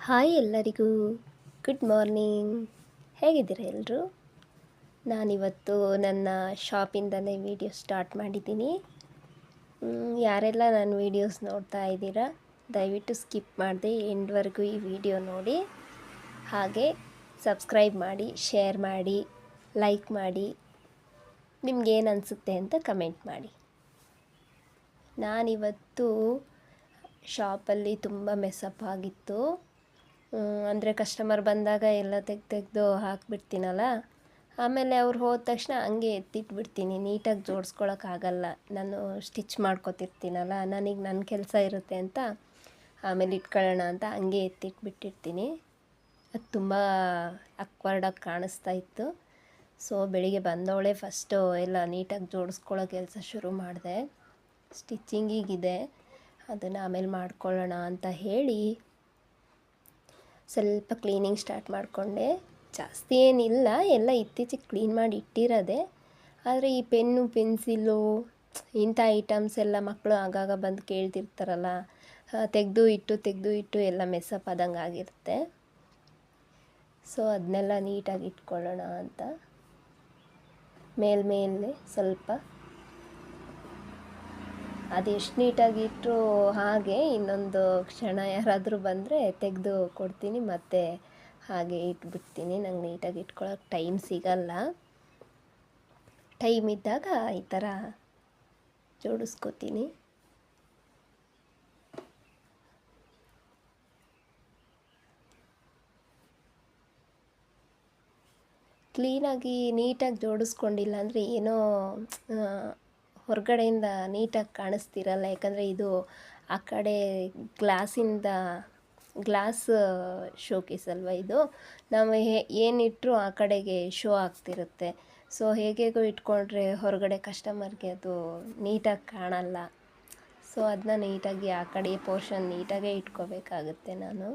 Hi ಎಲ್ಲರಿಗೂ good morning. ಹೇಗಿದ್ದೀರಾ ಎಲ್ಲರೂ? ನಾನಿವತ್ತು ನನ್ನ ಶಾಪಿಂದಲೇ ವಿಡಿಯೋ ಸ್ಟಾರ್ಟ್ ಮಾಡಿದ್ದೀನಿ. ಯಾರೆಲ್ಲ ನನ್ನ ವೀಡಿಯೋಸ್ ನೋಡ್ತಾ ಇದ್ದೀರಾ, ದಯವಿಟ್ಟು ಸ್ಕಿಪ್ ಮಾಡದೆ ಎಂಡ್ವರೆಗೂ ಈ ವಿಡಿಯೋ ನೋಡಿ. ಹಾಗೆ ಸಬ್ಸ್ಕ್ರೈಬ್ ಮಾಡಿ, ಶೇರ್ ಮಾಡಿ, ಲೈಕ್ ಮಾಡಿ, ನಿಮಗೇನು ಅನಿಸುತ್ತೆ ಅಂತ ಕಮೆಂಟ್ ಮಾಡಿ. ನಾನಿವತ್ತು ಶಾಪಲ್ಲಿ ತುಂಬ ಮೆಸ್ಸಪ್ ಆಗಿತ್ತು. ಅಂದರೆ ಕಸ್ಟಮರ್ ಬಂದಾಗ ಎಲ್ಲ ತೆಗೆದು ಹಾಕಿಬಿಡ್ತೀನಲ್ಲ, ಆಮೇಲೆ ಅವ್ರು ಹೋದ ತಕ್ಷಣ ಹಂಗೆ ಎತ್ತಿಟ್ಬಿಡ್ತೀನಿ. ನೀಟಾಗಿ ಜೋಡಿಸ್ಕೊಳಕ್ಕಾಗಲ್ಲ, ನಾನು ಸ್ಟಿಚ್ ಮಾಡ್ಕೊತಿರ್ತೀನಲ್ಲ, ನನಗೆ ನನ್ನ ಕೆಲಸ ಇರುತ್ತೆ ಅಂತ ಆಮೇಲೆ ಇಟ್ಕೊಳ್ಳೋಣ ಅಂತ ಹಂಗೆ ಎತ್ತಿಟ್ಬಿಟ್ಟಿರ್ತೀನಿ. ಅದು ತುಂಬ ಅಕ್ವರ್ಡಾಗಿ ಕಾಣಿಸ್ತಾ ಇತ್ತು. ಸೊ ಬೆಳಿಗ್ಗೆ ಬಂದವಳೆ ಫಸ್ಟು ಎಲ್ಲ ನೀಟಾಗಿ ಜೋಡಿಸ್ಕೊಳ್ಳೋ ಕೆಲಸ ಶುರು ಮಾಡಿದೆ. ಸ್ಟಿಚ್ಚಿಂಗಿಗಿದೆ, ಅದನ್ನು ಆಮೇಲೆ ಮಾಡ್ಕೊಳ್ಳೋಣ ಅಂತ ಹೇಳಿ ಸ್ವಲ್ಪ ಕ್ಲೀನಿಂಗ್ ಸ್ಟಾರ್ಟ್ ಮಾಡಿಕೊಂಡೆ. ಜಾಸ್ತಿ ಏನಿಲ್ಲ, ಎಲ್ಲ ಇತ್ತೀಚೆಗೆ ಕ್ಲೀನ್ ಮಾಡಿ ಇಟ್ಟಿರೋದೆ. ಆದರೆ ಈ ಪೆನ್ನು, ಪೆನ್ಸಿಲು ಇಂಥ ಐಟಮ್ಸ್ ಎಲ್ಲ ಮಕ್ಕಳು ಆಗಾಗ ಬಂದು ಕೇಳ್ತಿರ್ತಾರಲ್ಲ, ತೆಗೆದು ಇಟ್ಟು ಎಲ್ಲ ಮೆಸ್ಸಪ್ ಆದಂಗೆ ಆಗಿರುತ್ತೆ. ಸೊ ಅದನ್ನೆಲ್ಲ ನೀಟಾಗಿ ಇಟ್ಕೊಳ್ಳೋಣ ಅಂತ ಮೇಲೆ ಸ್ವಲ್ಪ ಅದೆಷ್ಟು ನೀಟಾಗಿ ಇಟ್ಟರು ಹಾಗೆ ಇನ್ನೊಂದು ಕ್ಷಣ ಯಾರಾದರೂ ಬಂದರೆ ತೆಗೆದು ಕೊಡ್ತೀನಿ, ಮತ್ತು ಹಾಗೆ ಇಟ್ಬಿಡ್ತೀನಿ. ನಂಗೆ ನೀಟಾಗಿ ಇಟ್ಕೊಳ್ಳೋಕೆ ಟೈಮ್ ಸಿಗಲ್ಲ. ಟೈಮ್ ಇದ್ದಾಗ ಈ ಥರ ಜೋಡಿಸ್ಕೋತೀನಿ. ಕ್ಲೀನಾಗಿ ನೀಟಾಗಿ ಜೋಡಿಸ್ಕೊಂಡಿಲ್ಲ ಅಂದರೆ ಏನೋ ಹೊರಗಡೆಯಿಂದ ನೀಟಾಗಿ ಕಾಣಿಸ್ತಿರಲ್ಲ. ಯಾಕಂದರೆ ಇದು ಆ ಕಡೆ ಗ್ಲಾಸ್ ಶೋಕೇಸ್ ಅಲ್ವ ಇದು. ನಾವು ಏನಿಟ್ಟರೂ ಆ ಕಡೆಗೆ ಶೋ ಆಗ್ತಿರುತ್ತೆ. ಸೊ ಹೇಗೇಗೋ ಇಟ್ಕೊಂಡ್ರೆ ಹೊರಗಡೆ ಕಸ್ಟಮರ್ಗೆ ಅದು ನೀಟಾಗಿ ಕಾಣಲ್ಲ. ಸೊ ಅದನ್ನ ನೀಟಾಗಿ ಆ ಕಡೆ ಪೋರ್ಷನ್ ನೀಟಾಗೇ ಇಟ್ಕೋಬೇಕಾಗುತ್ತೆ ನಾನು.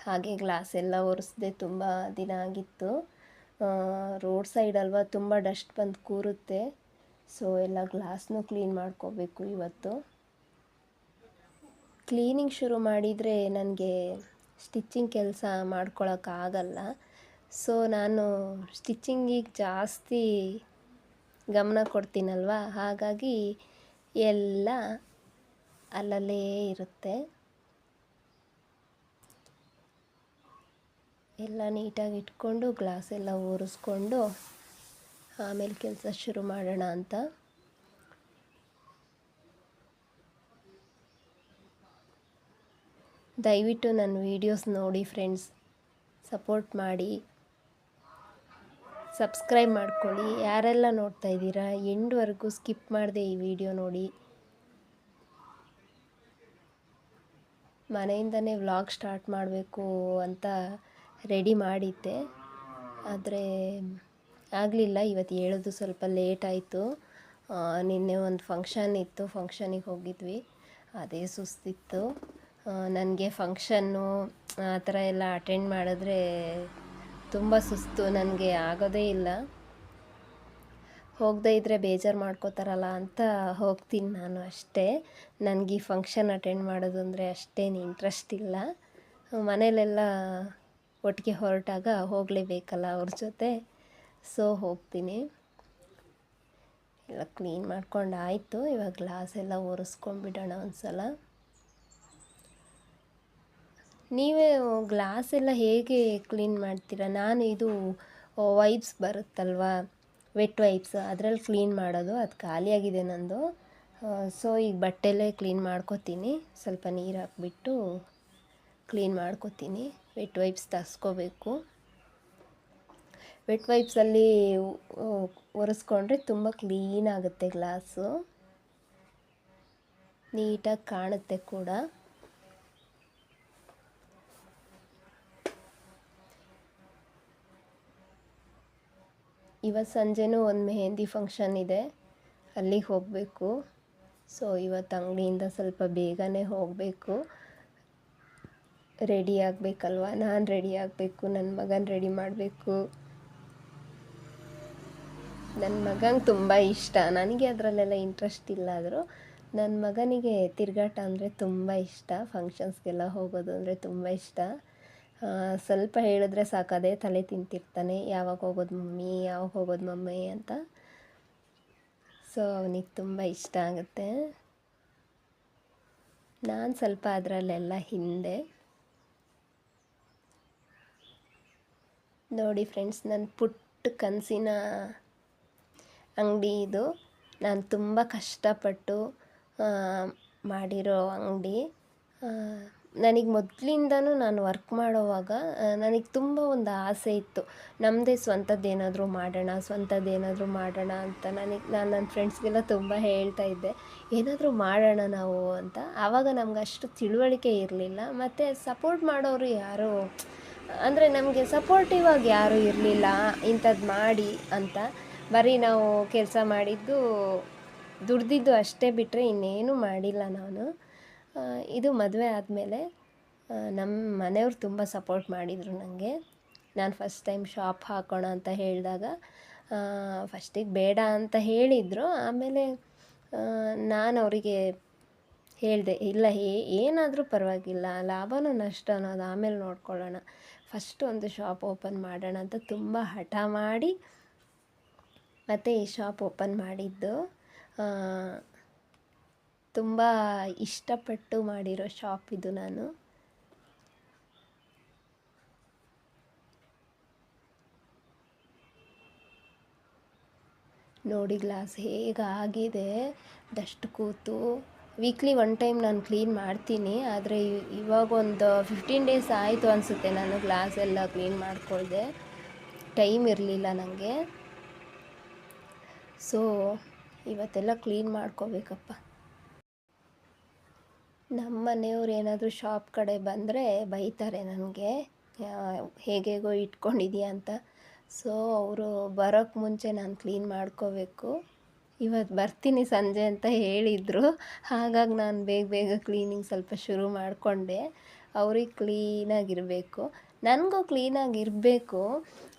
ಹಾಗೆ ಗ್ಲಾಸ್ ಎಲ್ಲ ಒರೆಸ್ದೆ, ತುಂಬ ದಿನ ಆಗಿತ್ತು. ರೋಡ್ ಸೈಡ್ ಅಲ್ವಾ, ತುಂಬ ಡಸ್ಟ್ ಬಂದು ಕೂರುತ್ತೆ. ಸೊ ಎಲ್ಲ ಗ್ಲಾಸ್ನೂ ಕ್ಲೀನ್ ಮಾಡ್ಕೋಬೇಕು ಇವತ್ತು. ಕ್ಲೀನಿಂಗ್ ಶುರು ಮಾಡಿದರೆ ನನಗೆ ಸ್ಟಿಚ್ಚಿಂಗ್ ಕೆಲಸ ಮಾಡ್ಕೊಳಕ್ಕಾಗಲ್ಲ. ಸೊ ನಾನು ಸ್ಟಿಚ್ಚಿಂಗಿಗೆ ಜಾಸ್ತಿ ಗಮನ ಕೊಡ್ತೀನಲ್ವ, ಹಾಗಾಗಿ ಎಲ್ಲ ಅಲ್ಲಲ್ಲೇ ಇರುತ್ತೆ. ಎಲ್ಲ ನೀಟಾಗಿ ಇಟ್ಕೊಂಡು ಗ್ಲಾಸ್ ಎಲ್ಲ ಒರೆಸ್ಕೊಂಡು ಆಮೇಲೆ ಕೆಲಸ ಶುರು ಮಾಡೋಣ ಅಂತ. ದಯವಿಟ್ಟು ನನ್ನ ವೀಡಿಯೋಸ್ ನೋಡಿ ಫ್ರೆಂಡ್ಸ್, ಸಪೋರ್ಟ್ ಮಾಡಿ, ಸಬ್ಸ್ಕ್ರೈಬ್ ಮಾಡ್ಕೊಳ್ಳಿ. ಯಾರೆಲ್ಲ ನೋಡ್ತಾ ಇದ್ದೀರಾ ಎಂಡ್ವರೆಗೂ ಸ್ಕಿಪ್ ಮಾಡದೆ ಈ ವಿಡಿಯೋ ನೋಡಿ. ಮನೆಯಿಂದನೇ ವ್ಲಾಗ್ ಸ್ಟಾರ್ಟ್ ಮಾಡಬೇಕು ಅಂತ ರೆಡಿ ಮಾಡಿದ್ದೆ, ಆದರೆ ಆಗಲಿಲ್ಲ. ಇವತ್ತು ಹೇಳೋದು ಸ್ವಲ್ಪ ಲೇಟ್ ಆಯಿತು. ನಿನ್ನೆ ಒಂದು ಫಂಕ್ಷನ್ ಇತ್ತು, ಫಂಕ್ಷನಿಗೆ ಹೋಗಿದ್ವಿ, ಅದೇ ಸುಸ್ತಿತ್ತು ನನಗೆ. ಫಂಕ್ಷನ್ನು ಆ ಥರ ಎಲ್ಲ ಅಟೆಂಡ್ ಮಾಡಿದ್ರೆ ತುಂಬ ಸುಸ್ತು, ನನಗೆ ಆಗೋದೇ ಇಲ್ಲ. ಹೋಗದೇ ಇದ್ದರೆ ಬೇಜಾರು ಮಾಡ್ಕೋತಾರಲ್ಲ ಅಂತ ಹೋಗ್ತೀನಿ ನಾನು ಅಷ್ಟೇ. ನನಗೆ ಈ ಫಂಕ್ಷನ್ ಅಟೆಂಡ್ ಮಾಡೋದು ಅಂದರೆ ಅಷ್ಟೇನು ಇಂಟ್ರೆಸ್ಟ್ ಇಲ್ಲ. ಮನೇಲೆಲ್ಲ ಒಟ್ಟಿಗೆ ಹೊರಟಾಗ ಹೋಗಲೇಬೇಕಲ್ಲ ಅವ್ರ ಜೊತೆ, ಸೊ ಹೋಗ್ತೀನಿ. ಎಲ್ಲ ಕ್ಲೀನ್ ಮಾಡ್ಕೊಂಡು ಆಯಿತು. ಇವಾಗ ಗ್ಲಾಸ್ ಎಲ್ಲ ಒರೆಸ್ಕೊಂಡ್ಬಿಡೋಣ ಒಂದು ಸಲ. ನೀವೇ ಗ್ಲಾಸ್ ಎಲ್ಲ ಹೇಗೆ ಕ್ಲೀನ್ ಮಾಡ್ತೀರಾ? ನಾನು ಇದು ವೈಪ್ಸ್ ಬರುತ್ತಲ್ವ, ವೆಟ್ ವೈಪ್ಸ್, ಅದರಲ್ಲಿ ಕ್ಲೀನ್ ಮಾಡೋದು. ಅದು ಖಾಲಿಯಾಗಿದೆ ನಂದು. ಸೊ ಈಗ ಬಟ್ಟೆಲ್ಲೇ ಕ್ಲೀನ್ ಮಾಡ್ಕೋತೀನಿ. ಸ್ವಲ್ಪ ನೀರು ಹಾಕ್ಬಿಟ್ಟು ಕ್ಲೀನ್ ಮಾಡ್ಕೋತೀನಿ. ವೆಟ್ ವೈಪ್ಸ್ ತರಿಸ್ಕೋಬೇಕು. ವೆಟ್ ವೈಪ್ಸಲ್ಲಿ ಒರೆಸ್ಕೊಂಡ್ರೆ ತುಂಬ ಕ್ಲೀನ್ ಆಗುತ್ತೆ ಗ್ಲಾಸು, ನೀಟಾಗಿ ಕಾಣುತ್ತೆ ಕೂಡ. ಇವತ್ತು ಸಂಜೆನೂ ಒಂದು ಮೆಹಂದಿ ಫಂಕ್ಷನ್ ಇದೆ, ಅಲ್ಲಿಗೆ ಹೋಗಬೇಕು. ಸೊ ಇವತ್ತು ಅಂಗಡಿಯಿಂದ ಸ್ವಲ್ಪ ಬೇಗನೆ ಹೋಗಬೇಕು. ರೆಡಿ ಆಗಬೇಕಲ್ವ, ನಾನು ರೆಡಿ ಆಗಬೇಕು, ನನ್ನ ಮಗನ ರೆಡಿ ಮಾಡಬೇಕು. ನನ್ನ ಮಗಂಗೆ ತುಂಬ ಇಷ್ಟ, ನನಗೆ ಅದರಲ್ಲೆಲ್ಲ ಇಂಟ್ರೆಸ್ಟ್ ಇಲ್ಲ. ಆದರೂ ನನ್ನ ಮಗನಿಗೆ ತಿರುಗಾಟ ಅಂದರೆ ತುಂಬ ಇಷ್ಟ. ಫಂಕ್ಷನ್ಸ್ಗೆಲ್ಲ ಹೋಗೋದು ಅಂದರೆ ತುಂಬ ಇಷ್ಟ. ಸ್ವಲ್ಪ ಹೇಳಿದ್ರೆ ಸಾಕು ಅದೇ ತಲೆ ತಿಂತಿರ್ತಾನೆ, ಯಾವಾಗ ಹೋಗೋದು ಮಮ್ಮಿ, ಯಾವಾಗ ಹೋಗೋದು ಮಮ್ಮಿ ಅಂತ. ಸೊ ಅವನಿಗೆ ತುಂಬ ಇಷ್ಟ ಆಗುತ್ತೆ. ನಾನು ಸ್ವಲ್ಪ ಅದರಲ್ಲೆಲ್ಲ ಹಿಂದೆ. ನೋಡಿ ಫ್ರೆಂಡ್ಸ್, ನನ್ನ ಪುಟ್ಟ ಕನಸಿನ ಅಂಗಡಿ ಇದು. ನಾನು ತುಂಬ ಕಷ್ಟಪಟ್ಟು ಮಾಡಿರೋ ಅಂಗಡಿ. ನನಗೆ ಮೊದಲಿಂದನೂ ನಾನು ವರ್ಕ್ ಮಾಡೋವಾಗ ನನಗೆ ತುಂಬ ಒಂದು ಆಸೆ ಇತ್ತು, ನಮ್ಮದೇ ಸ್ವಂತದ್ದೇನಾದರೂ ಮಾಡೋಣ ಅಂತ. ನಾನು ನನ್ನ ಫ್ರೆಂಡ್ಸ್ಗೆಲ್ಲ ತುಂಬ ಹೇಳ್ತಾ ಇದ್ದೆ, ಏನಾದರೂ ಮಾಡೋಣ ನಾವು ಅಂತ. ಆವಾಗ ನಮ್ಗೆ ಅಷ್ಟು ತಿಳುವಳಿಕೆ ಇರಲಿಲ್ಲ, ಮತ್ತು ಸಪೋರ್ಟ್ ಮಾಡೋರು ಯಾರು ಅಂದರೆ ನಮಗೆ ಸಪೋರ್ಟಿವ್ ಆಗಿ ಯಾರೂ ಇರಲಿಲ್ಲ, ಇಂಥದ್ದು ಮಾಡಿ ಅಂತ. ಬರೀ ನಾವು ಕೆಲಸ ಮಾಡಿದ್ದು, ದುಡ್ದಿದ್ದು ಅಷ್ಟೇ ಬಿಟ್ಟರೆ ಇನ್ನೇನು ಮಾಡಿಲ್ಲ ನಾನು. ಇದು ಮದುವೆ ಆದಮೇಲೆ ನಮ್ಮ ಮನೆಯವ್ರು ತುಂಬ ಸಪೋರ್ಟ್ ಮಾಡಿದರು ನನಗೆ. ನಾನು ಫಸ್ಟ್ ಟೈಮ್ ಶಾಪ್ ಹಾಕೋಣ ಅಂತ ಹೇಳಿದಾಗ ಫಸ್ಟಿಗೆ ಬೇಡ ಅಂತ ಹೇಳಿದರು. ಆಮೇಲೆ ನಾನು ಅವರಿಗೆ ಹೇಳಿದೆ, ಇಲ್ಲ ಏನಾದರೂ ಪರವಾಗಿಲ್ಲ, ಲಾಭನೋ ನಷ್ಟನೋ ಅದು ಆಮೇಲೆ ನೋಡ್ಕೊಳ್ಳೋಣ, ಫಸ್ಟು ಒಂದು ಶಾಪ್ ಓಪನ್ ಮಾಡೋಣ ಅಂತ ತುಂಬ ಹಠ ಮಾಡಿ ಮತ್ತು ಈ ಶಾಪ್ ಓಪನ್ ಮಾಡಿದ್ದು. ತುಂಬ ಇಷ್ಟಪಟ್ಟು ಮಾಡಿರೋ ಶಾಪ್ ಇದು. ನಾನು ನೋಡಿ ಗ್ಲಾಸ್ ಹೇಗಾಗಿದೆ, ಡಸ್ಟ್ ಕೂತು. ವೀಕ್ಲಿ 1 ಟೈಮ್ ನಾನು ಕ್ಲೀನ್ ಮಾಡ್ತೀನಿ, ಆದರೆ ಇವಾಗ ಒಂದು 15 ಡೇಸ್ ಆಯಿತು ಅನಿಸುತ್ತೆ ನಾನು ಗ್ಲಾಸ್ ಎಲ್ಲ ಕ್ಲೀನ್ ಮಾಡ್ಕೊಳ್ದೆ. ಟೈಮ್ ಇರಲಿಲ್ಲ ನನಗೆ. ಸೊ ಇವತ್ತೆಲ್ಲ ಕ್ಲೀನ್ ಮಾಡ್ಕೋಬೇಕಪ್ಪ. ನಮ್ಮ ಮನೆಯವ್ರು ಏನಾದರೂ ಶಾಪ್ ಕಡೆ ಬಂದರೆ ಬೈತಾರೆ ನನಗೆ, ಹೇಗೇಗೋ ಇಟ್ಕೊಂಡಿದ್ದೀಯ ಅಂತ. ಸೊ ಅವರು ಬರೋಕ್ಕೆ ಮುಂಚೆ ನಾನು ಕ್ಲೀನ್ ಮಾಡ್ಕೋಬೇಕು. ಇವತ್ತು ಬರ್ತೀನಿ ಸಂಜೆ ಅಂತ ಹೇಳಿದರು, ಹಾಗಾಗಿ ನಾನು ಬೇಗ ಕ್ಲೀನಿಂಗ್ ಸ್ವಲ್ಪ ಶುರು ಮಾಡಿಕೊಂಡೆ. ಅವ್ರಿಗೆ ಕ್ಲೀನಾಗಿರಬೇಕು, ನನಗೂ ಕ್ಲೀನಾಗಿರಬೇಕು,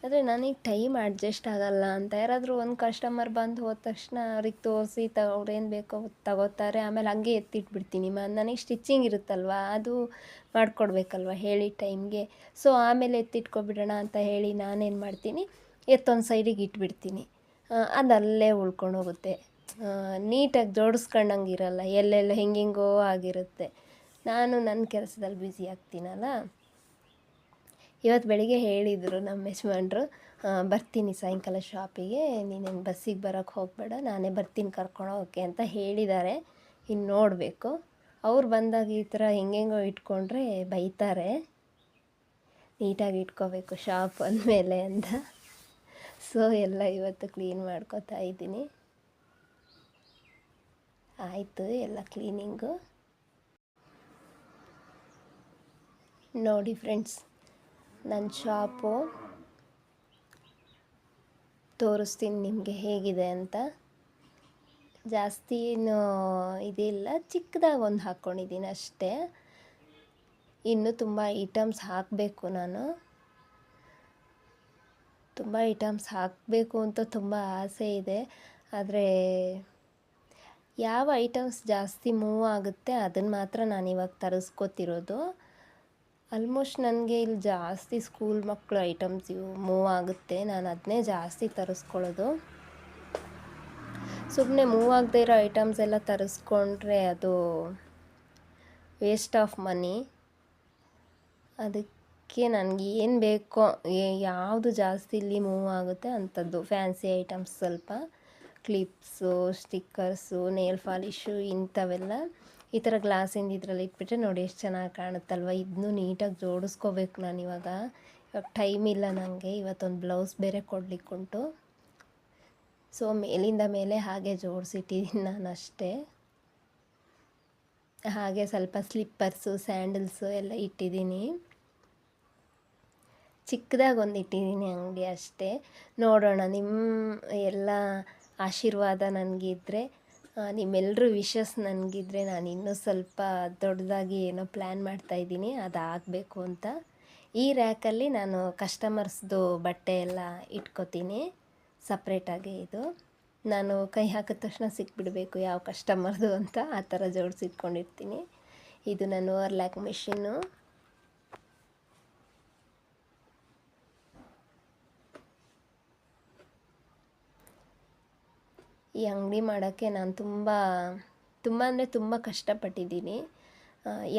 ಆದರೆ ನನಗೆ ಟೈಮ್ ಅಡ್ಜಸ್ಟ್ ಆಗೋಲ್ಲ ಅಂತ. ಯಾರಾದರೂ ಒಂದು ಕಸ್ಟಮರ್ ಬಂದು ಹೋದ ತಕ್ಷಣ ಅವ್ರಿಗೆ ತೋರಿಸಿ ಅವ್ರೇನು ಬೇಕೋ ತಗೋತಾರೆ, ಆಮೇಲೆ ಹಂಗೆ ಎತ್ತಿಟ್ಬಿಡ್ತೀನಿ. ನನಗೆ ಸ್ಟಿಚ್ಚಿಂಗ್ ಇರುತ್ತಲ್ವ, ಅದು ಮಾಡಿಕೊಡ್ಬೇಕಲ್ವ ಹೇಳಿದ ಟೈಮ್ಗೆ. ಸೊ ಆಮೇಲೆ ಎತ್ತಿಟ್ಕೊಬಿಡೋಣ ಅಂತ ಹೇಳಿ ನಾನೇನು ಮಾಡ್ತೀನಿ, ಎತ್ತೊಂದು ಸೈಡಿಗೆ ಇಟ್ಬಿಡ್ತೀನಿ. ಅದು ಅಲ್ಲೇ ಉಳ್ಕೊಂಡೋಗುತ್ತೆ, ನೀಟಾಗಿ ಜೋಡಿಸ್ಕೊಂಡಂಗೆ ಇರಲ್ಲ, ಎಲ್ಲೆಲ್ಲ ಹೆಂಗೆಂಗೋ ಆಗಿರುತ್ತೆ. ನಾನು ನನ್ನ ಕೆಲಸದಲ್ಲಿ ಬ್ಯುಸಿ ಆಗ್ತೀನಲ್ಲ. ಇವತ್ತು ಬೆಳಿಗ್ಗೆ ಹೇಳಿದರು ನಮ್ಮ ಯಜಮಾನ್ರು, ಬರ್ತೀನಿ ಸಾಯಂಕಾಲ ಶಾಪಿಗೆ, ನೀನೇನು ಬಸ್ಸಿಗೆ ಬರೋಕ್ಕೆ ಹೋಗಬೇಡ, ನಾನೇ ಬರ್ತೀನಿ ಕರ್ಕೊಂಡು ಹೋಗೋಕ್ಕೆ ಅಂತ ಹೇಳಿದ್ದಾರೆ. ಇನ್ನು ನೋಡಬೇಕು. ಅವ್ರು ಬಂದಾಗ ಈ ಥರ ಹೆಂಗೆಂಗೋ ಇಟ್ಕೊಂಡ್ರೆ ಬೈತಾರೆ, ನೀಟಾಗಿ ಇಟ್ಕೋಬೇಕು ಶಾಪ್ ಅಂದಮೇಲೆ ಅಂತ. ಸೊ ಎಲ್ಲ ಇವತ್ತು ಕ್ಲೀನ್ ಮಾಡ್ಕೋತಾ ಇದ್ದೀನಿ. ಆಯಿತು ಎಲ್ಲ ಕ್ಲೀನಿಂಗು. ನೋಡಿ ಫ್ರೆಂಡ್ಸ್, ನನ್ನ ಶಾಪು ತೋರಿಸ್ತೀನಿ ನಿಮಗೆ ಹೇಗಿದೆ ಅಂತ. ಜಾಸ್ತಿ ಏನು ಇದಿಲ್ಲ, ಚಿಕ್ಕದಾಗಿ ಒಂದು ಹಾಕ್ಕೊಂಡಿದ್ದೀನಿ ಅಷ್ಟೇ. ಇನ್ನೂ ತುಂಬ ಐಟಮ್ಸ್ ಹಾಕಬೇಕು, ನಾನು ತುಂಬ ಐಟಮ್ಸ್ ಹಾಕಬೇಕು ಅಂತ ತುಂಬ ಆಸೆ ಇದೆ. ಆದರೆ ಯಾವ ಐಟಮ್ಸ್ ಜಾಸ್ತಿ ಮೂವ್ ಆಗುತ್ತೆ ಅದನ್ನು ಮಾತ್ರ ನಾನು ಇವಾಗ ತರಿಸ್ಕೋತಿರೋದು. ಆಲ್ಮೋಸ್ಟ್ ನನಗೆ ಇಲ್ಲಿ ಜಾಸ್ತಿ ಸ್ಕೂಲ್ ಮಕ್ಕಳು ಐಟಮ್ಸ್ ಇವು ಮೂವ್ ಆಗುತ್ತೆ, ನಾನು ಅದನ್ನೇ ಜಾಸ್ತಿ ತರಿಸ್ಕೊಳ್ಳೋದು. ಸುಮ್ಮನೆ ಮೂವ್ ಆಗದೆ ಇರೋ ಐಟಮ್ಸ್ ಎಲ್ಲ ತರಿಸ್ಕೊಂಡ್ರೆ ಅದು ವೇಸ್ಟ್ ಆಫ್ ಮನಿ. ಅದಕ್ಕೆ ನನಗೆ ಏನು ಬೇಕೋ, ಯಾವುದು ಜಾಸ್ತಿ ಇಲ್ಲಿ ಮೂವ್ ಆಗುತ್ತೆ ಅಂಥದ್ದು ಫ್ಯಾನ್ಸಿ ಐಟಮ್ಸ್, ಸ್ವಲ್ಪ ಕ್ಲಿಪ್ಸು, ಸ್ಟಿಕ್ಕರ್ಸು, ನೇಲ್ ಪಾಲಿಶು ಇಂಥವೆಲ್ಲ ಈ ಥರ ಗ್ಲಾಸಿಂದ ಇದರಲ್ಲಿ ಇಟ್ಬಿಟ್ರೆ ನೋಡಿ ಎಷ್ಟು ಚೆನ್ನಾಗಿ ಕಾಣುತ್ತಲ್ವ. ಇದನ್ನು ನೀಟಾಗಿ ಜೋಡಿಸ್ಕೋಬೇಕು ನಾನು ಇವಾಗ ಟೈಮ್ ಇಲ್ಲ ನನಗೆ. ಇವತ್ತೊಂದು ಬ್ಲೌಸ್ ಬೇರೆ ಕೊಡಲಿಕ್ಕುಂಟು. ಸೊ ಮೇಲಿಂದ ಮೇಲೆ ಹಾಗೆ ಜೋಡಿಸಿಟ್ಟಿದ್ದೀನಿ ನಾನು ಅಷ್ಟೇ. ಹಾಗೆ ಸ್ವಲ್ಪ ಸ್ಲಿಪ್ಪರ್ಸು, ಸ್ಯಾಂಡಲ್ಸು ಎಲ್ಲ ಇಟ್ಟಿದ್ದೀನಿ. ಚಿಕ್ಕದಾಗಿ ಒಂದು ಇಟ್ಟಿದ್ದೀನಿ ಅಂಗಡಿ ಅಷ್ಟೇ. ನೋಡೋಣ, ನಿಮ್ಮ ಎಲ್ಲ ಆಶೀರ್ವಾದ ನನಗಿದ್ರೆ, ನಿಮ್ಮೆಲ್ಲರೂ ವಿಶಸ್ ನನಗಿದ್ರೆ ನಾನು ಇನ್ನೂ ಸ್ವಲ್ಪ ದೊಡ್ಡದಾಗಿ ಏನೋ ಪ್ಲ್ಯಾನ್ ಮಾಡ್ತಾಯಿದ್ದೀನಿ, ಅದಾಗಬೇಕು ಅಂತ. ಈ ರ್ಯಾಕಲ್ಲಿ ನಾನು ಕಸ್ಟಮರ್ಸ್ದು ಬಟ್ಟೆ ಎಲ್ಲ ಇಟ್ಕೋತೀನಿ ಸಪ್ರೇಟಾಗಿ. ಇದು ನಾನು ಕೈ ಹಾಕಿದ ತಕ್ಷಣ ಸಿಕ್ಬಿಡಬೇಕು ಯಾವ ಕಸ್ಟಮರ್ದು ಅಂತ ಆ ಥರ ಜೋಡಿಸಿಟ್ಕೊಂಡಿರ್ತೀನಿ. ಇದು ನನ್ನ ಓವರ್ಲ್ಯಾಕ್ ಮಿಷಿನ್ನು. ಈ ಅಂಗಡಿ ಮಾಡೋಕ್ಕೆ ನಾನು ತುಂಬ ಅಂದರೆ ತುಂಬ ಕಷ್ಟಪಟ್ಟಿದ್ದೀನಿ.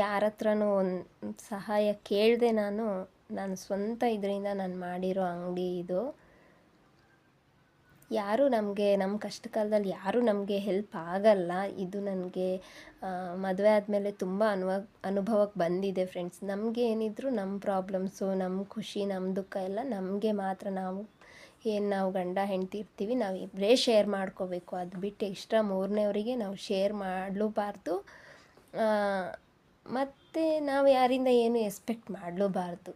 ಯಾರ ಹತ್ರನೂ ಒಂದು ಸಹಾಯ ಕೇಳದೆ ನಾನು ಸ್ವಂತ ಇದರಿಂದ ನಾನು ಮಾಡಿರೋ ಅಂಗಡಿ ಇದು. ಯಾರೂ ನಮ್ಮ ಕಷ್ಟ ಕಾಲದಲ್ಲಿ ಯಾರೂ ನಮಗೆ ಹೆಲ್ಪ್ ಆಗಲ್ಲ. ಇದು ನನಗೆ ಮದುವೆ ಆದಮೇಲೆ ತುಂಬ ಅನುಭವಕ್ಕೆ ಬಂದಿದೆ ಫ್ರೆಂಡ್ಸ್. ನಮಗೆ ಏನಿದ್ರು ನಮ್ಮ ಪ್ರಾಬ್ಲಮ್ಸು, ನಮ್ಮ ಖುಷಿ, ನಮ್ಮ ದುಃಖ ಎಲ್ಲ ನಮಗೆ ಮಾತ್ರ. ನಾವು ಗಂಡ ಹೆಂಡತಿ ಇರ್ತೀವಿ, ನಾವು ಇಬ್ಬರೇ ಶೇರ್ ಮಾಡ್ಕೋಬೇಕು. ಅದು ಬಿಟ್ಟು ಎಕ್ಸ್ಟ್ರಾ ಮೂರನೇವರಿಗೆ ನಾವು ಶೇರ್ ಮಾಡಲೂಬಾರ್ದು. ಮತ್ತು ನಾವು ಯಾರಿಂದ ಏನು ಎಕ್ಸ್ಪೆಕ್ಟ್ ಮಾಡಲೂಬಾರ್ದು.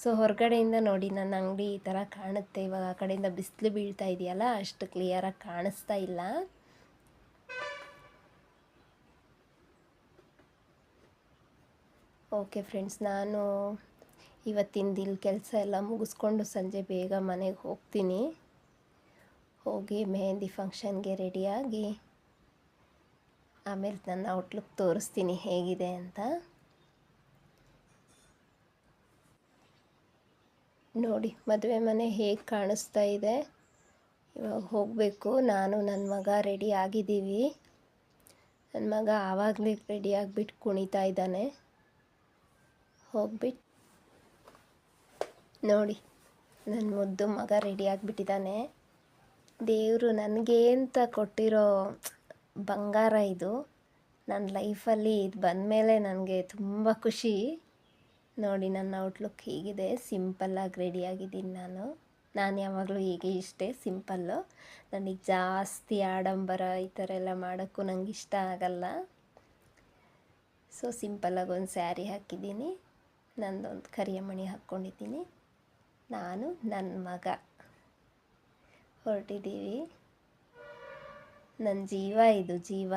ಸೊ ಹೊರಗಡೆಯಿಂದ ನೋಡಿ ನನ್ನ ಅಂಗಡಿ ಈ ಥರ ಕಾಣುತ್ತೆ. ಇವಾಗ ಆ ಕಡೆಯಿಂದ ಬಿಸಿಲು ಬೀಳ್ತಾ ಇದೆಯಲ್ಲ, ಅಷ್ಟು ಕ್ಲಿಯರಾಗಿ ಕಾಣಿಸ್ತಾ ಇಲ್ಲ. ಓಕೆ ಫ್ರೆಂಡ್ಸ್, ನಾನು ಇವತ್ತಿಂದ ಇಲ್ಲಿ ಕೆಲಸ ಎಲ್ಲ ಮುಗಿಸ್ಕೊಂಡು ಸಂಜೆ ಬೇಗ ಮನೆಗೆ ಹೋಗ್ತೀನಿ. ಹೋಗಿ ಮೆಹಂದಿ ಫಂಕ್ಷನ್ಗೆ ರೆಡಿಯಾಗಿ ಆಮೇಲೆ ನನ್ನ ಔಟ್ಲುಕ್ ತೋರಿಸ್ತೀನಿ ಹೇಗಿದೆ ಅಂತ. ನೋಡಿ ಮದುವೆ ಮನೆ ಹೇಗೆ ಕಾಣಿಸ್ತಾ ಇದೆ. ಇವಾಗ ಹೋಗಬೇಕು. ನಾನು ನನ್ನ ಮಗ ರೆಡಿ ಆಗಿದ್ದೀವಿ. ನನ್ನ ಮಗ ಆವಾಗಲೇ ರೆಡಿ ಆಗಿಬಿಟ್ಟು ಕುಣಿತಾ ಇದ್ದಾನೆ. ಹೋಗ್ಬಿಟ್ಟು ನೋಡಿ ನನ್ನ ಮುದ್ದು ಮಗ ರೆಡಿ ಆಗಿಬಿಟ್ಟಿದ್ದಾನೆ. ದೇವರು ನನಗೆ ಅಂತ ಕೊಟ್ಟಿರೋ ಬಂಗಾರ ಇದು. ನನ್ನ ಲೈಫಲ್ಲಿ ಇದು ಬಂದಮೇಲೆ ನನಗೆ ತುಂಬ ಖುಷಿ. ನೋಡಿ ನನ್ನ ಔಟ್ಲುಕ್ ಹೀಗಿದೆ. ಸಿಂಪಲ್ಲಾಗಿ ರೆಡಿಯಾಗಿದ್ದೀನಿ ನಾನು ಯಾವಾಗಲೂ ಹೀಗೆ ಇಷ್ಟೇ ಸಿಂಪಲ್ಲು. ನನಗೆ ಜಾಸ್ತಿ ಆಡಂಬರ ಈ ಥರ ಎಲ್ಲ ಮಾಡೋಕ್ಕೂ ನಂಗೆ ಇಷ್ಟ ಆಗಲ್ಲ. ಸೊ ಸಿಂಪಲ್ಲಾಗಿ ಒಂದು ಸ್ಯಾರಿ ಹಾಕಿದ್ದೀನಿ, ನಂದೊಂದು ಕರಿಯ ಮಣಿ ಹಾಕ್ಕೊಂಡಿದ್ದೀನಿ. ನಾನು ನನ್ನ ಮಗ ಹೊರಟಿದ್ದೀವಿ. ನನ್ನ ಜೀವ ಇದು, ಜೀವ.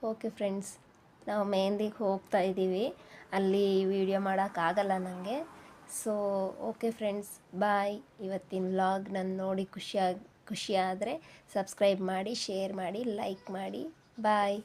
ಓಕೆ ಫ್ರೆಂಡ್ಸ್, ನಾವು ಮೆಹಂದಿಗೆ ಹೋಗ್ತಾ ಇದ್ದೀವಿ. ಅಲ್ಲಿ ವಿಡಿಯೋ ಮಾಡೋಕ್ಕಾಗಲ್ಲ ನನಗೆ. ಸೊ ಓಕೆ ಫ್ರೆಂಡ್ಸ್, ಬಾಯ್. ಇವತ್ತಿನ ವ್ಲಾಗ್ ನಾನು ನೋಡಿ ಖುಷಿ ಆದರೆ ಸಬ್ಸ್ಕ್ರೈಬ್ ಮಾಡಿ, ಶೇರ್ ಮಾಡಿ, ಲೈಕ್ ಮಾಡಿ. ಬಾಯ್.